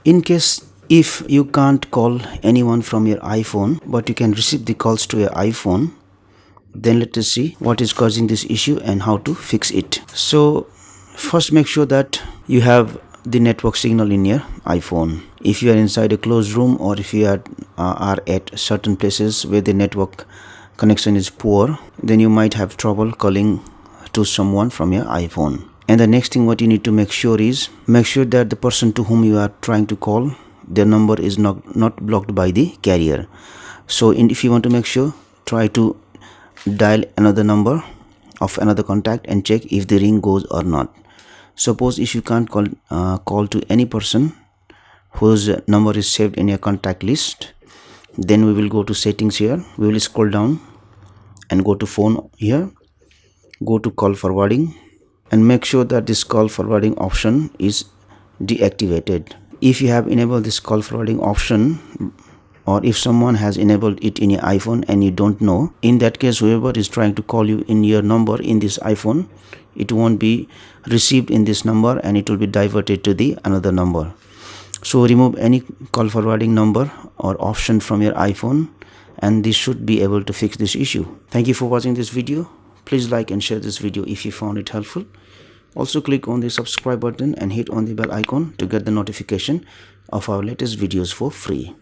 In case if you can't call anyone from your iPhone but you can receive the calls to your iPhone, then let us see what is causing this issue and how to fix it. So first, make sure that you have the network signal in your iPhone. If you are inside a closed room or if you are at certain places where the network connection is poor, then you might have trouble calling to someone from your iPhone. And the next thing what you need to make sure that the person to whom you are trying to call, their number is not blocked by the carrier. So if you want to make sure, try to dial another number of another contact and check if the ring goes or not. Suppose if you can't call to any person whose number is saved in your contact list, then we will go to settings here. We will scroll down and go to phone here, go to call forwarding, and make sure that this call forwarding option is deactivated. If you have enabled this call forwarding option, or if someone has enabled it in your iPhone and you don't know, in that case whoever is trying to call you in your number in this iPhone, it won't be received in this number and it will be diverted to the another number. So remove any call forwarding number or option from your iPhone, and this should be able to fix this issue. Thank you for watching this video. Please like and share this video if you found it helpful. Also click on the subscribe button and hit on the bell icon to get the notification of our latest videos for free.